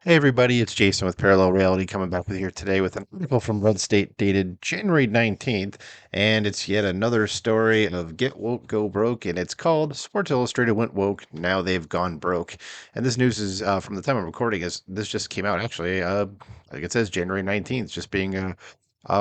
Hey everybody, it's Jason with Parallel Reality coming back with you here today with an article from Red State dated January 19th, and it's yet another story of Get Woke, Go Broke, and it's called Sports Illustrated Went Woke, Now They've Gone Broke. And this news is from the time I'm recording, is this just came out actually, like it says January 19th, just being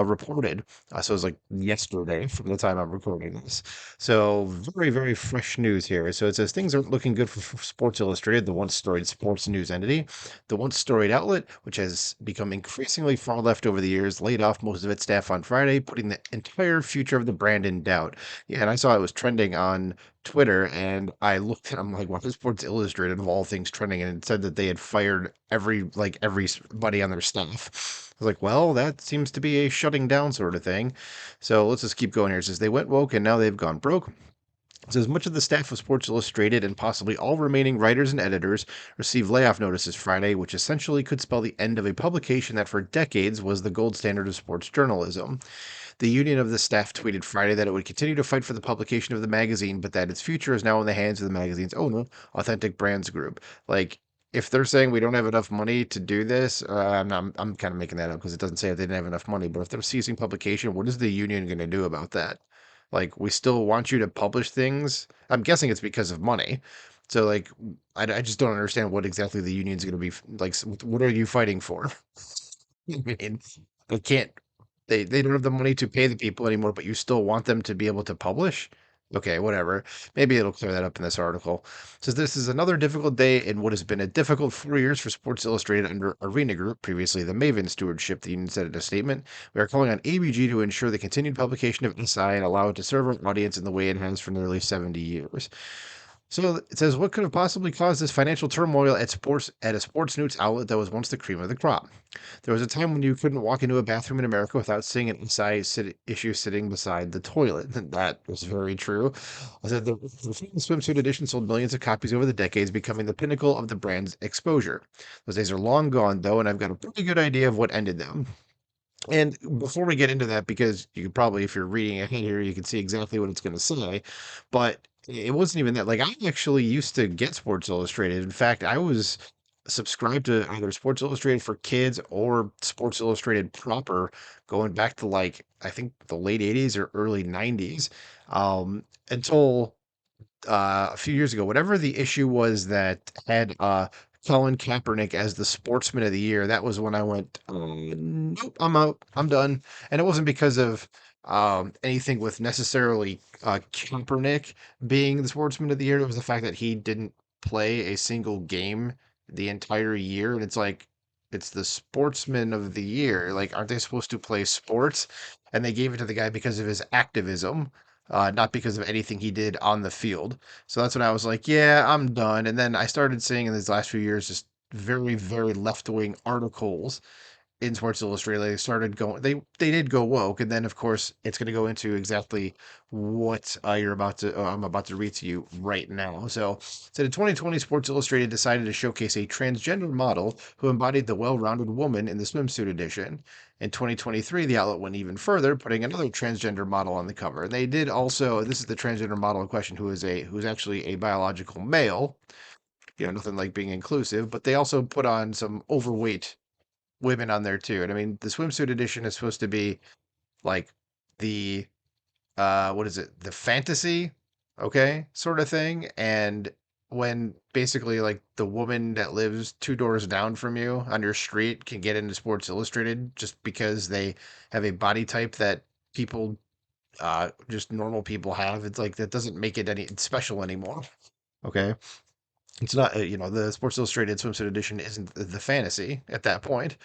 reported. So it's like yesterday from the time I'm recording this. So very, very fresh news here. So it says things aren't looking good for Sports Illustrated, the once storied sports news entity. The once storied outlet, which has become increasingly far left over the years, laid off most of its staff on Friday, putting the entire future of the brand in doubt. Yeah, and I saw it was trending on Twitter, and I looked and I'm like, why is Sports Illustrated of all things trending? And it said that they had fired everybody on their staff. I was like, well, that seems to be a shutting down sort of thing. So let's just keep going here. It says they went woke and now they've gone broke. It says much of the staff of Sports Illustrated and possibly all remaining writers and editors received layoff notices Friday, which essentially could spell the end of a publication that for decades was the gold standard of sports journalism. The union of the staff tweeted Friday that it would continue to fight for the publication of the magazine, but that its future is now in the hands of the magazine's owner, Authentic Brands Group. Like, if they're saying we don't have enough money to do this, I'm kind of making that up because it doesn't say if they didn't have enough money. But if they're ceasing publication, what is the union going to do about that? Like, we still want you to publish things. I'm guessing it's because of money. So, like, I just don't understand what exactly the union's going to be like. What are you fighting for? I mean, they can't. They don't have the money to pay the people anymore, but you still want them to be able to publish? Okay, whatever. Maybe it'll clear that up in this article. It says this is another difficult day in what has been a difficult 4 years for Sports Illustrated under Arena Group, previously the Maven stewardship, the union said in a statement. We are calling on ABG to ensure the continued publication of SI and allow it to serve our audience in the way it has for nearly 70 years. So it says, what could have possibly caused this financial turmoil at a sports news outlet that was once the cream of the crop? There was a time when you couldn't walk into a bathroom in America without seeing an issue sitting beside the toilet. That was very true. I said the famous swimsuit edition sold millions of copies over the decades, becoming the pinnacle of the brand's exposure. Those days are long gone, though, and I've got a pretty good idea of what ended them. And before we get into that, because you could probably, if you're reading ahead here, you can see exactly what it's going to say. But it wasn't even that. Like, I actually used to get Sports Illustrated. In fact, I was subscribed to either Sports Illustrated for Kids or Sports Illustrated proper, going back to like, I think the late 80s or early 90s, until a few years ago, whatever the issue was that had Colin Kaepernick as the Sportsman of the Year, that was when I went, nope, I'm out, I'm done. And it wasn't because of anything with necessarily Kaepernick being the Sportsman of the Year. It was the fact that he didn't play a single game the entire year, and it's like it's the Sportsman of the Year. Like, aren't they supposed to play sports? And they gave it to the guy because of his activism, not because of anything he did on the field. So that's when I was like, yeah, I'm done. And then I started seeing in these last few years just very, very left wing articles in Sports Illustrated. They started going. They did go woke, and then of course it's going to go into exactly what I'm about to read to you right now. So in 2020, Sports Illustrated decided to showcase a transgender model who embodied the well-rounded woman in the swimsuit edition. In 2023, the outlet went even further, putting another transgender model on the cover. And they did also. This is the transgender model in question, who's actually a biological male. You know, nothing like being inclusive, but they also put on some overweight women on there too. And I mean, the swimsuit edition is supposed to be like the what is it? The fantasy, okay, sort of thing. And when basically like the woman that lives two doors down from you on your street can get into Sports Illustrated just because they have a body type that people just normal people have, it's like that doesn't make it any special anymore. Okay. It's not, the Sports Illustrated swimsuit edition isn't the fantasy at that point.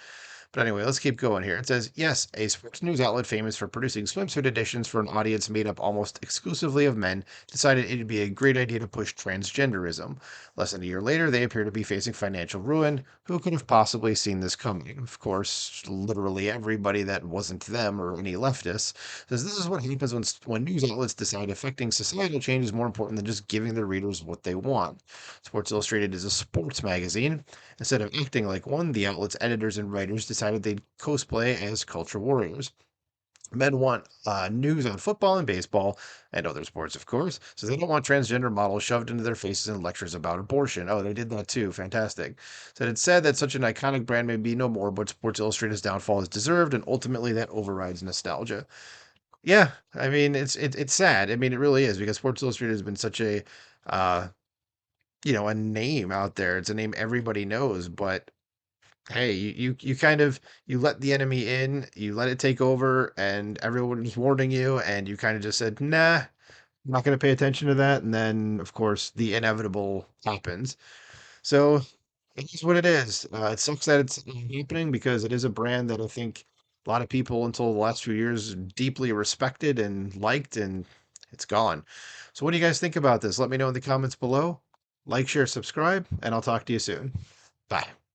But anyway, let's keep going here. It says, yes, a sports news outlet famous for producing swimsuit editions for an audience made up almost exclusively of men decided it'd be a great idea to push transgenderism. Less than a year later, they appear to be facing financial ruin. Who could have possibly seen this coming? Of course, literally everybody that wasn't them or any leftists. Says this is what happens when news outlets decide affecting societal change is more important than just giving their readers what they want. Sports Illustrated is a sports magazine. Instead of acting like one, the outlet's editors and writers decided they'd cosplay as culture warriors. Men want news on football and baseball and other sports, of course. So they don't want transgender models shoved into their faces in lectures about abortion. Oh, they did that too. Fantastic. So it's said that such an iconic brand may be no more, but Sports Illustrated's downfall is deserved, and ultimately that overrides nostalgia. Yeah, I mean it's sad. I mean it really is because Sports Illustrated has been such a uh, a name out there. It's a name everybody knows, but hey, you kind of you let the enemy in, you let it take over, and everyone's warning you, and you kind of just said, "Nah, I'm not going to pay attention to that." And then, of course, the inevitable happens. So it is what it is. It sucks that it's happening because it is a brand that I think a lot of people until the last few years deeply respected and liked, and it's gone. So, what do you guys think about this? Let me know in the comments below. Like, share, subscribe, and I'll talk to you soon. Bye.